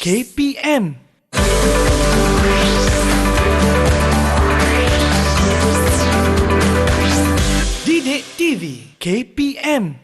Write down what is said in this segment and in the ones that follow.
KPM. Didik TV KPM.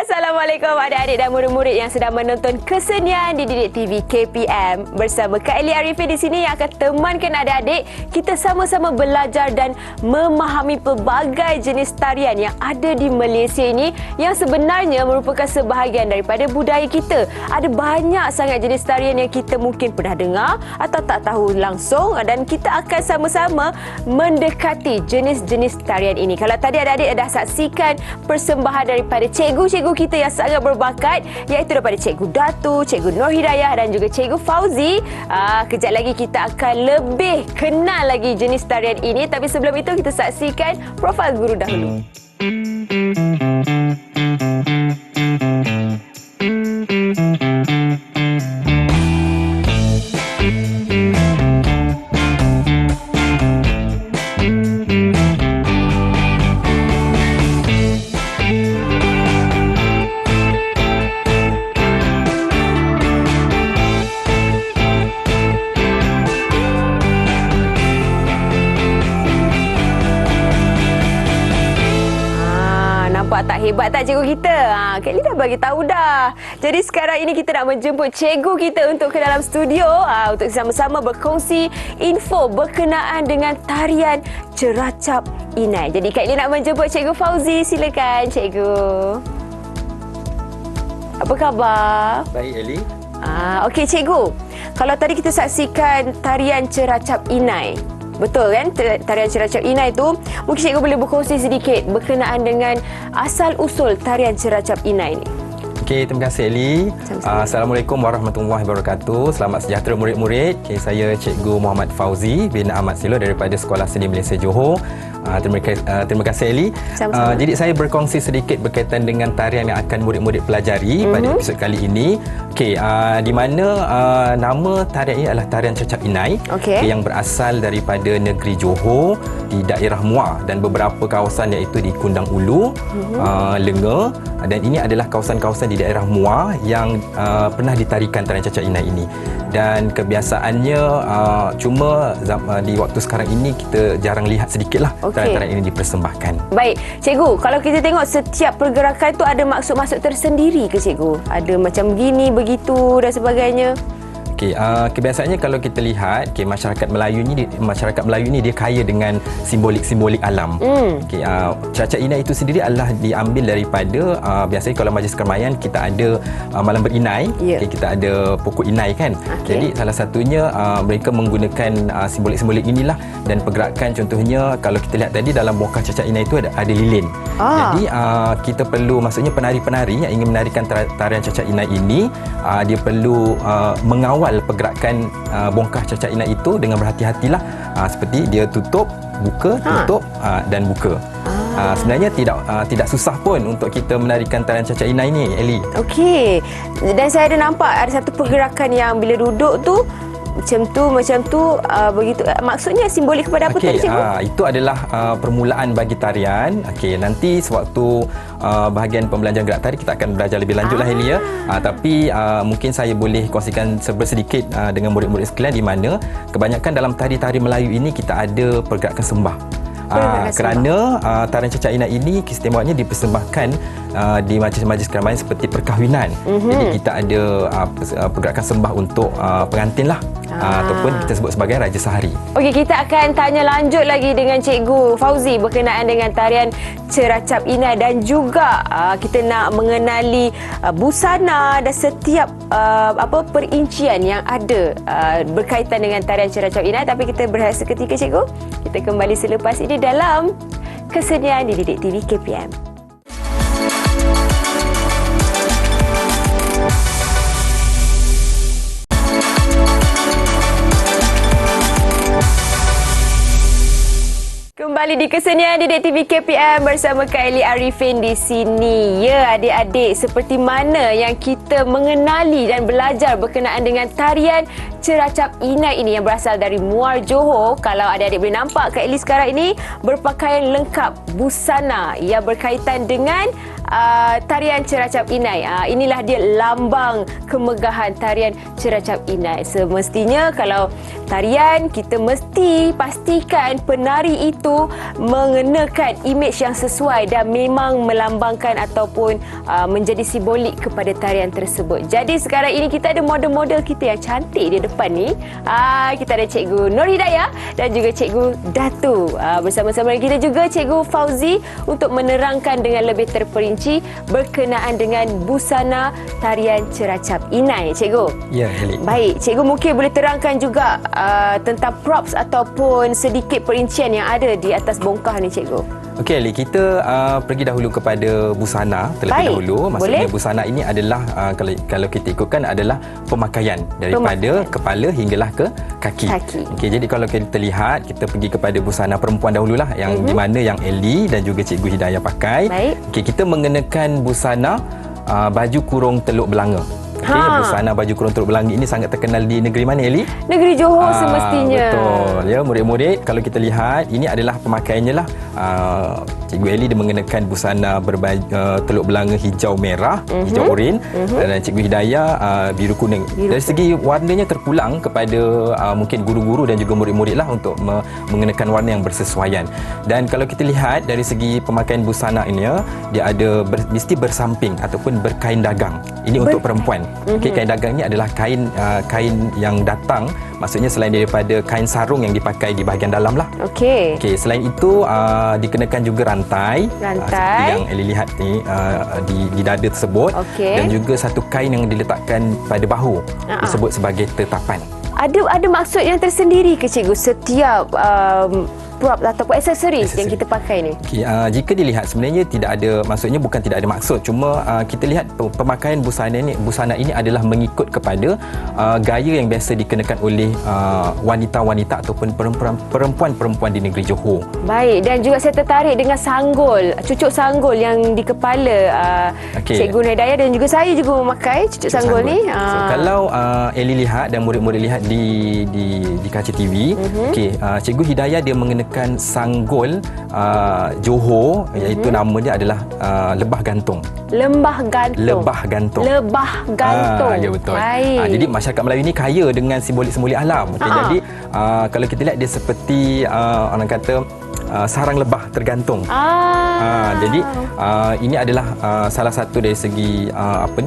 Assalamualaikum adik-adik dan murid-murid yang sedang menonton kesenian di Didik TV KPM. Bersama Kak Elly Arifin di sini yang akan temankan adik-adik kita sama-sama belajar dan memahami pelbagai jenis tarian yang ada di Malaysia ini yang sebenarnya merupakan sebahagian daripada budaya kita. Ada banyak sangat jenis tarian yang kita mungkin pernah dengar atau tak tahu langsung dan kita akan sama-sama mendekati jenis-jenis tarian ini. Kalau tadi adik-adik dah saksikan persembahan daripada cikgu-cikgu kita yang sangat berbakat, iaitu daripada Cikgu Datu, Cikgu Nur Hidayah dan juga Cikgu Fauzi. Kejap lagi kita akan lebih kenal lagi jenis tarian ini, tapi sebelum itu kita saksikan profil guru dahulu. Tak hebat tak cikgu kita? Kak Elly dah bagi tahu dah. Jadi sekarang ini kita nak menjemput cikgu kita untuk ke dalam studio untuk sama-sama berkongsi info berkenaan dengan tarian Ceracap Inai. Jadi Kak Elly nak menjemput Cikgu Fauzi. Silakan cikgu. Apa khabar? Baik Elly. Okey cikgu. Kalau tadi kita saksikan tarian Ceracap Inai, betul kan? Tarian Ceracap Inai itu, mungkin cikgu boleh berkongsi sedikit berkenaan dengan asal-usul tarian Ceracap Inai ni. Okey, terima kasih Elly. Assalamualaikum warahmatullahi wabarakatuh. Selamat sejahtera murid-murid. Saya Cikgu Muhammad Fauzi bin Ahmad Silo daripada Sekolah Seni Malaysia Johor. Terima kasih Eli. Sama-sama. Jadi saya berkongsi sedikit berkaitan dengan tarian yang akan murid-murid pelajari pada episod kali ini. Okey, di mana nama tarian ini adalah tarian Cercap Inai, yang berasal daripada negeri Johor di daerah Muar dan beberapa kawasan iaitu di Kundang Ulu, Lenga, dan ini adalah kawasan-kawasan di daerah Muar yang pernah ditarikan tarian Cercap Inai ini. Dan kebiasaannya cuma di waktu sekarang ini kita jarang lihat sedikitlah tarian ini dipersembahkan. Baik, cikgu, kalau kita tengok setiap pergerakan tu ada maksud-maksud tersendiri ke cikgu? Ada macam gini, begitu dan sebagainya? Okey, kebiasaannya kalau kita lihat, masyarakat Melayu ni dia kaya dengan simbolik-simbolik alam. Okey, Cercap Inai itu sendiri adalah diambil daripada biasanya kalau majlis kermayan kita ada malam berinai, kita ada pokok inai kan. Jadi salah satunya mereka menggunakan simbolik-simbolik inilah, dan pergerakan contohnya kalau kita lihat tadi dalam bongkah Cercap Inai itu ada lilin. Jadi kita perlu, maksudnya penari-penari yang ingin menarikan tarian Cercap Inai ini, dia perlu mengawal pergerakan bongkah Cercap Inai itu dengan berhati-hatilah, seperti dia tutup, buka, tutup dan buka. Sebenarnya tidak susah pun untuk kita menarikan tarian Cercap Inai ni, Eli. Okey. Dan saya ada nampak ada satu pergerakan yang bila duduk tu macam tu begitu. Maksudnya simbolik kepada apa tadi, cikgu? Itu adalah permulaan bagi tarian. Okey, nanti sewaktu bahagian pembelajaran gerak tari kita akan belajar lebih lanjutlah, Eli, ya. Tapi mungkin saya boleh kongsikan sedikit dengan murid-murid sekalian, di mana kebanyakan dalam tari-tari Melayu ini kita ada pergerakan sembah. Kerana tarian Cercap Inai ini keistimewanya dipersembahkan di majlis-majlis keramayan seperti perkahwinan. Jadi kita ada pergerakan sembah untuk pengantin lah, ataupun kita sebut sebagai Raja Sehari. Okey, kita akan tanya lanjut lagi dengan Cikgu Fauzi berkenaan dengan tarian Cercap Inai, dan juga kita nak mengenali busana dan setiap perincian yang ada berkaitan dengan tarian Cercap Inai. Tapi kita berehat seketika, Cikgu. Kita kembali selepas ini dalam Kesenian di Didik TV KPM. Kembali di Kesenian Didik TV KPM bersama Kak Eli Arifin di sini. Ya, adik-adik, seperti mana yang kita mengenali dan belajar berkenaan dengan tarian Cercap Inai ini yang berasal dari Muar Johor. Kalau adik-adik boleh nampak, Kak Eli sekarang ini berpakaian lengkap busana yang berkaitan dengan tarian Cercap Inai. Inilah dia lambang kemegahan tarian Cercap Inai. Semestinya kalau tarian, kita mesti pastikan penari itu mengenakan imej yang sesuai dan memang melambangkan ataupun menjadi simbolik kepada tarian tersebut. Jadi sekarang ini kita ada model-model kita yang cantik di depan ni. Kita ada Cikgu Nur Hidayah dan juga Cikgu Datu. Bersama-sama kita juga Cikgu Fauzi untuk menerangkan dengan lebih terperinci berkenaan dengan busana tarian Cercap Inai, Cikgu. Ya, Eli. Baik, Cikgu mungkin boleh terangkan juga tentang props ataupun sedikit perincian yang ada di atas bongkah ni, Cikgu. Okey, Eli, kita pergi dahulu kepada busana terlebih dahulu. Maksudnya busana ini adalah kalau kita ikutkan adalah pemakaian daripada kepala hinggalah ke kaki. Okey, jadi kalau kita lihat, kita pergi kepada busana perempuan dahululah, yang di mana yang Eli dan juga Cikgu Hidayah pakai. Okey, kita mengenakan busana baju kurung teluk belanga. Busana baju kurung teluk belanga ini sangat terkenal di negeri mana, Eli? Negeri Johor semestinya. Betul. Ya, murid-murid, kalau kita lihat, ini adalah pemakaiannya lah. Cikgu Eli dia mengenakan busana teluk belanga hijau merah, hijau oren, dan Cikgu Hidayah biru kuning. Dari segi warnanya terpulang kepada mungkin guru-guru dan juga murid-murid lah untuk mengenakan warna yang bersesuaian. Dan kalau kita lihat dari segi pemakaian busana ini, dia ada mesti bersamping ataupun berkain dagang. Ini untuk perempuan. Kain dagang ini adalah kain yang datang, maksudnya selain daripada kain sarung yang dipakai di bahagian dalam lah. Okey, selain itu dikenakan juga rantai. Seperti yang Eli lihat ni di dada tersebut. Dan juga satu kain yang diletakkan pada bahu, disebut sebagai tetapan. Ada maksud yang tersendiri ke, Cikgu, setiap prop ataupun aksesoris yang kita pakai ni? Okay, jika dilihat sebenarnya tidak ada, maksudnya bukan tidak ada maksud, cuma kita lihat pemakaian busana ini adalah mengikut kepada gaya yang biasa dikenakan oleh wanita-wanita ataupun perempuan-perempuan di negeri Johor. Baik, dan juga saya tertarik dengan sanggul, cucuk sanggul yang di kepala Cikgu Nur Hidayah, dan juga saya juga memakai cucuk sanggul ni. So, kalau Ellie lihat dan murid-murid lihat di kaca TV, Cikgu Hidayah dia mengenakan sanggul Johor, iaitu nama dia adalah lebah gantung. Lebah gantung. Lebah gantung. Lebah gantung. Ya, betul. Baik. Jadi masyarakat Melayu ni kaya dengan simbolik-simbolik alam. Jadi kalau kita lihat dia seperti orang kata sarang lebah tergantung. Jadi ini adalah salah satu dari segi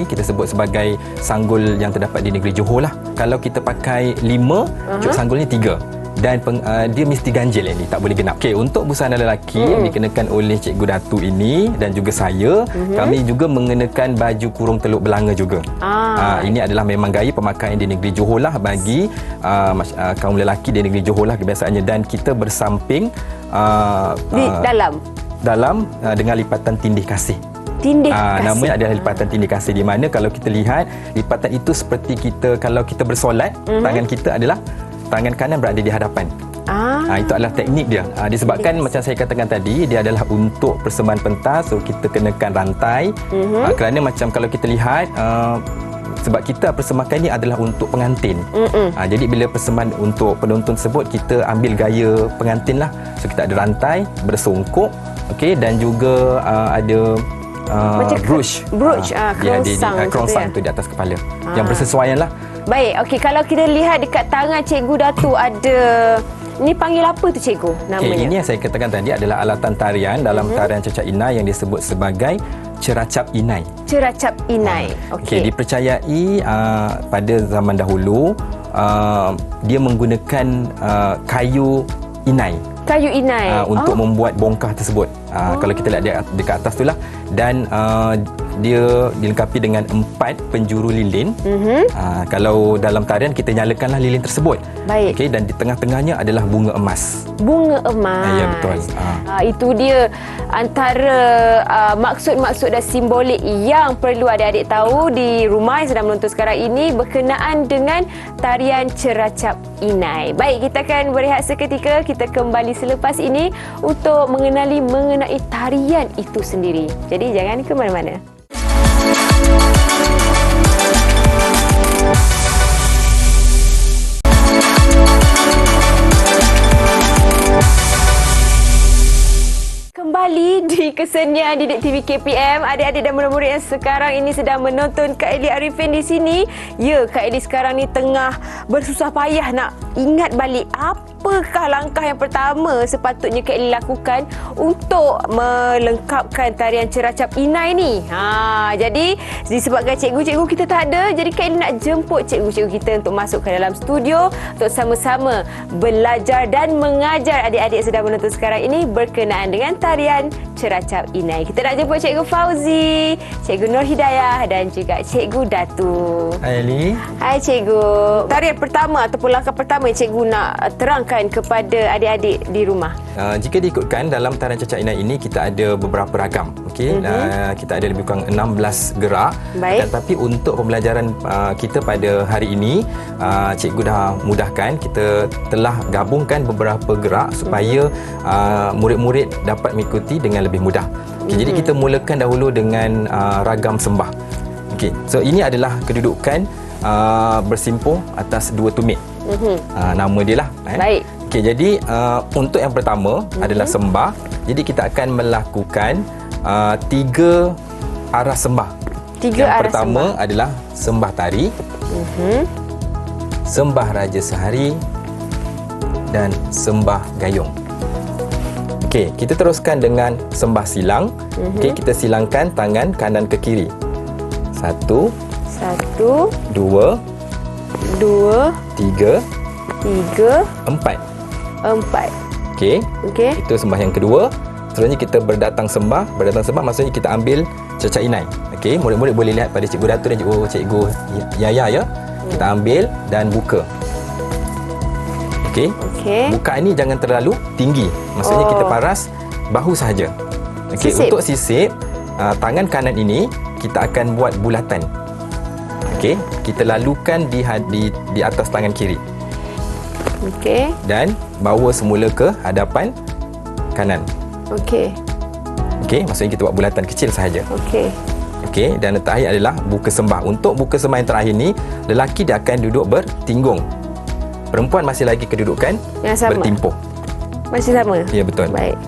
kita sebut sebagai sanggul yang terdapat di negeri Johor lah. Kalau kita pakai 5, cucuk sanggulnya 3. Dan dia mesti ganjil ini, tak boleh genap. Okey, untuk busana lelaki yang dikenakan oleh Cikgu Datuk ini dan juga saya, kami juga mengenakan baju kurung teluk belanga juga. Ini adalah memang gaya pemakaian di negeri Johor lah bagi kaum lelaki di negeri Johor lah kebiasaannya, dan kita bersamping di dalam dengan lipatan tindih kasih. Tindih kasih. Namanya adalah lipatan tindih kasih, di mana kalau kita lihat lipatan itu seperti kita kalau kita bersolat, tangan kita adalah tangan kanan berada di hadapan. Itu adalah teknik dia. Disebabkan macam saya katakan tadi, dia adalah untuk persembahan pentas, so kita kenakan rantai. Kerana macam kalau kita lihat sebab kita persembahkan ini adalah untuk pengantin. Jadi bila persembahan untuk penonton tersebut, kita ambil gaya pengantin lah. So kita ada rantai bersongkok, dan juga ada brooch, kerongsang tu di atas kepala yang bersesuaian lah. Baik, okey, kalau kita lihat dekat tangan Cikgu Datuk ada, ni panggil apa tu Cikgu namanya? Ini yang saya katakan tadi adalah alatan tarian dalam tarian Cecak Inai yang disebut sebagai Ceracap Inai. Ceracap Inai. Okey. Dipercayai pada zaman dahulu dia menggunakan kayu inai. Kayu inai untuk membuat bongkah tersebut. Kalau kita lihat dekat atas itulah, dan dia dilengkapi dengan 4 penjuru lilin. Kalau dalam tarian kita nyalakanlah lilin tersebut. Baik. Dan di tengah-tengahnya adalah bunga emas. Bunga emas. Ya, betul. Itu dia antara maksud-maksud dan simbolik yang perlu adik-adik tahu di rumah yang sedang menonton sekarang ini berkenaan dengan tarian Ceracap Inai. Baik, kita akan berehat seketika. Kita kembali selepas ini untuk mengenai tarian itu sendiri. Jadi jangan ke mana-mana. Kembali di kesenian Didik TV KPM, adik-adik dan murid-murid yang sekarang ini sedang menonton Kak Ellie Arifin di sini. Ya, Kak Ellie sekarang ni tengah bersusah payah nak ingat balik apakah langkah yang pertama sepatutnya Kak Ellie lakukan untuk melengkapkan tarian Ceracap Inai ni. Jadi disebabkan cikgu-cikgu kita tak ada, jadi Kak Ellie nak jemput cikgu-cikgu kita untuk masuk ke dalam studio untuk sama-sama belajar dan mengajar adik-adik yang sedang menonton sekarang ini berkenaan dengan tarian Ceracap Inai. Kita nak jemput Cikgu Fauzi, Cikgu Nur Hidayah dan juga Cikgu Datu. Hai Ellie. Hai Cikgu. Tarian pertama ataupun langkah pertama yang Cikgu nak terangkan kepada adik-adik di rumah. Jika diikutkan dalam tarian Ceracap Inai ini, kita ada beberapa ragam. Kita ada lebih kurang 16 gerak. Baik. Dan tapi untuk pembelajaran kita pada hari ini, cikgu dah mudahkan. Kita telah gabungkan beberapa gerak supaya murid-murid dapat mengikuti dengan lebih mudah. Jadi kita mulakan dahulu dengan ragam sembah. So ini adalah kedudukan bersimpuh atas 2 tumit. Nama dia lah. Baik. Jadi untuk yang pertama adalah sembah. Jadi kita akan melakukan 3 arah sembah. Yang pertama adalah sembah tari, sembah Raja Sehari dan sembah gayung. Kita teruskan dengan sembah silang. Kita silangkan tangan kanan ke kiri. 1 2 3 4. Itu sembah yang kedua. Seterusnya kita berdatang sembah. Maksudnya kita ambil Ceracap Inai. Murid-murid boleh lihat pada Cikgu Datuk dan Cikgu Yaya ya. Kita ambil dan buka. Okey. Okey. Bukaan ni jangan terlalu tinggi. Maksudnya kita paras bahu sahaja. Okey, Sisip. untuk sisip tangan kanan ini kita akan buat bulatan. Okey, kita lalukan di atas tangan kiri Okey. dan bawa semula ke hadapan kanan. Okey. Okey, maksudnya kita buat bulatan kecil sahaja. Okey. Okey, dan yang terakhir adalah buka sembah. Untuk buka sembah yang terakhir ni, lelaki dia akan duduk bertinggung. Perempuan masih lagi kedudukan Yang sama. bertimpuh. Masih sama? Ya, betul. Baik.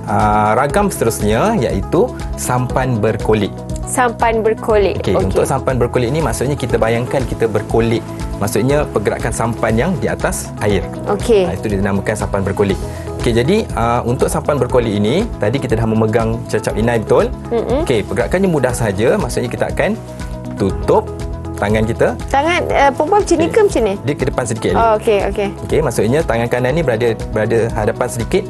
Ragam seterusnya iaitu sampan berkolik. Sampan berkolik. Okey, untuk sampan berkolik ni maksudnya kita bayangkan kita berkolik. Maksudnya pergerakan sampan yang di atas air. Okey. Itu dinamakan sampan berkolik. Okey, jadi untuk sampan berkolik ini, tadi kita dah memegang cercap inai, betul? Okey, pergerakannya mudah saja. Maksudnya kita akan tutup tangan kita. Tangan perempuan macam ni ke macam ni? Dia ke depan sedikit. Oh, okey, okey. Okey, maksudnya tangan kanan ni berada hadapan sedikit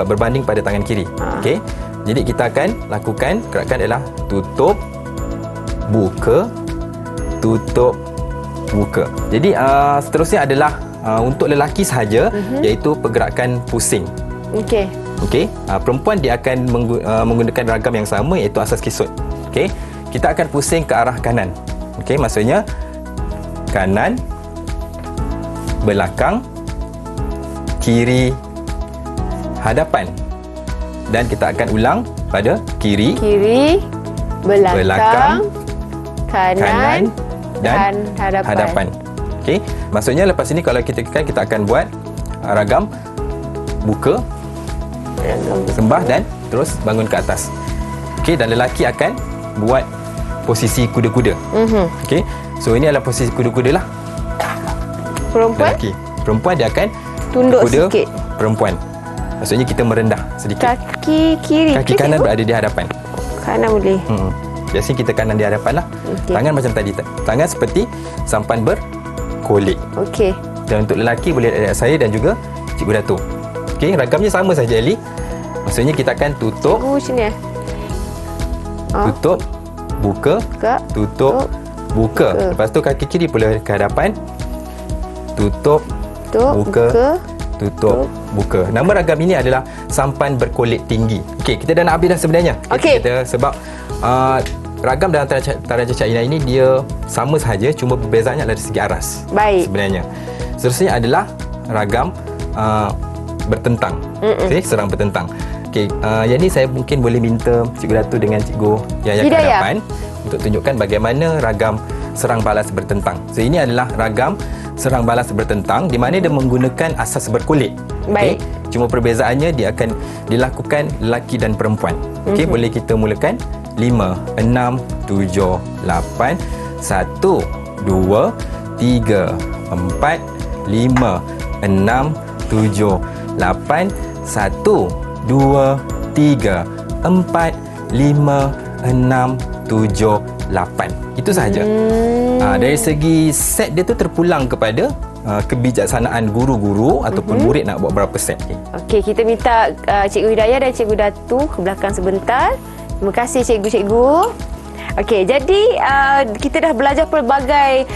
berbanding pada tangan kiri. Okey. Jadi kita akan lakukan gerakan adalah tutup, buka, tutup, buka. Jadi seterusnya adalah untuk lelaki sahaja, iaitu pergerakan pusing. Okey. Okey, perempuan dia akan menggunakan ragam yang sama, iaitu asas kisut. Okey, kita akan pusing ke arah kanan. Okey, maksudnya kanan, belakang, kiri, hadapan. Dan kita akan ulang pada kiri, belakang, kanan dan hadapan. Okey, maksudnya lepas ini kalau kita akan buat ragam buka, sembah dan terus bangun ke atas. Okey, dan lelaki akan buat posisi kuda-kuda. Okey, so ini adalah posisi kuda-kuda lah. Perempuan? Lelaki. Perempuan dia akan Tunduk kuda sikit. perempuan. Maksudnya kita merendah sedikit. Kaki kiri. Kaki kanan berada di hadapan. Kanan boleh. Biasanya kita kanan di hadapan lah. Okey. Tangan macam tadi. Tangan seperti sampan berkolik. Okey. Dan untuk lelaki boleh adik saya dan juga Cikgu Dato'. Okey, ragamnya sama saja, Ali. Maksudnya kita akan tutup, Macam ni. tutup, buka, Buka. tutup, buka. Lepas tu kaki kiri pula ke hadapan. Tutup, buka, tutup, buka. Nama ragam ini adalah sampan berkolik tinggi. Okey, kita dah nak habis dah sebenarnya. Okey. Sebab ragam dalam tarian cercap inai ini dia sama sahaja, cuma perbezaannya adalah dari segi aras. Baik. Sebenarnya. Seterusnya adalah ragam bertentang. Okey, serang bertentang. Okey, yang ni saya mungkin boleh minta Cikgu Dato' dengan Cikgu Yaya ke Hidayah hadapan untuk tunjukkan bagaimana ragam serang balas bertentang. So ini adalah ragam serang balas bertentang di mana dia menggunakan asas berkulit. Baik. Cuma perbezaannya dia akan dilakukan lelaki dan perempuan. Okey, boleh kita mulakan 5, 6, 7, 8, 1, 2, 3, 4, 5, 6, 7, 8, 1, 2, 3, 4, 5, 6, 7, 8. Itu sahaja. Dari segi set dia tu terpulang kepada kebijaksanaan guru-guru ataupun murid nak buat berapa set. Okey, kita minta Cikgu Hidayah dan Cikgu Dato' ke belakang sebentar. Terima kasih cikgu-cikgu. Okey, jadi kita dah belajar pelbagai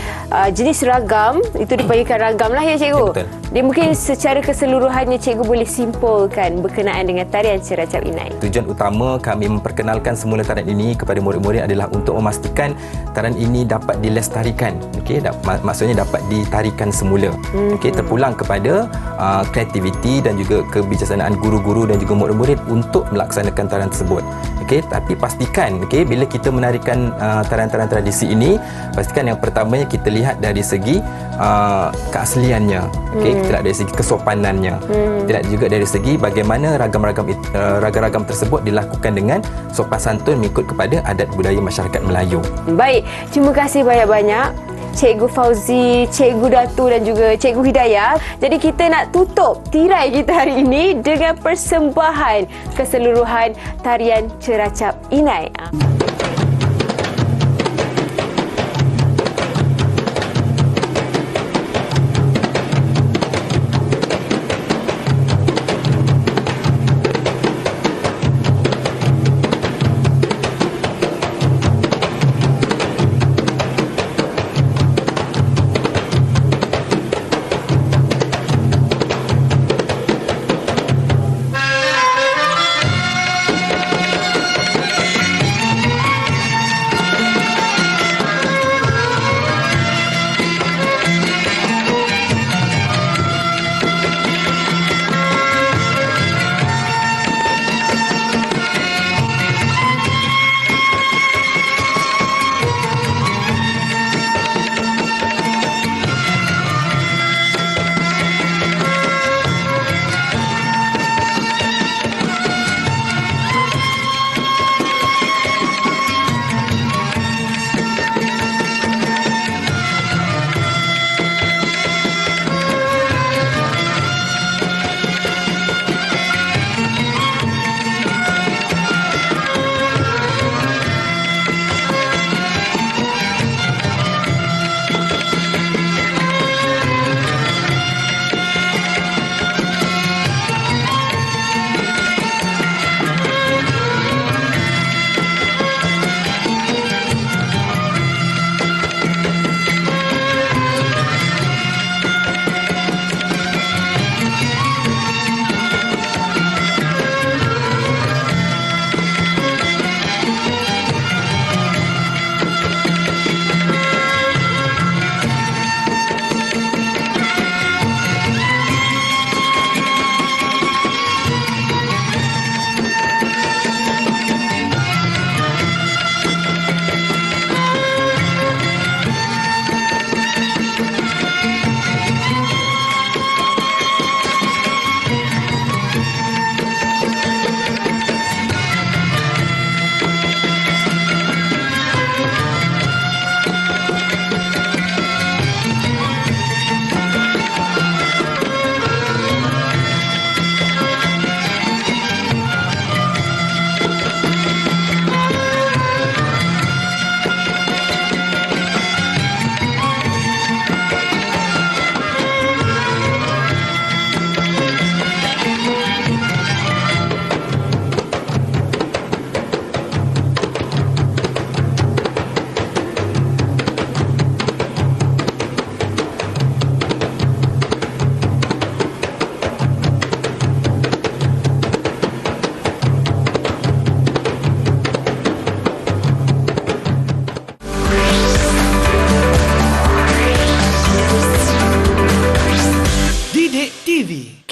jenis ragam. Itu dipanggilkan ragam lah ya cikgu? Ya, betul. Dia mungkin secara keseluruhannya cikgu boleh simpulkan berkenaan dengan tarian cercap inai. Tujuan utama kami memperkenalkan semula tarian ini kepada murid-murid adalah untuk memastikan tarian ini dapat dilestarikan. Okey, maksudnya dapat ditarikan semula. Okey, terpulang kepada kreativiti dan juga kebijaksanaan guru-guru dan juga murid-murid untuk melaksanakan tarian tersebut. Okey, tapi pastikan bila kita menarikan tarian-tarian tradisi ini, pastikan yang pertamanya kita lihat dari segi keasliannya. Okey, kita lihat dari segi kesopanannya. Kita lihat juga dari segi bagaimana ragam-ragam tersebut dilakukan dengan sopan santun mengikut kepada adat budaya masyarakat Melayu. Baik, terima kasih banyak-banyak Cikgu Fauzi, Cikgu Dato' dan juga Cikgu Hidayah. Jadi kita nak tutup tirai kita hari ini dengan persembahan keseluruhan tarian cercap inai. TV.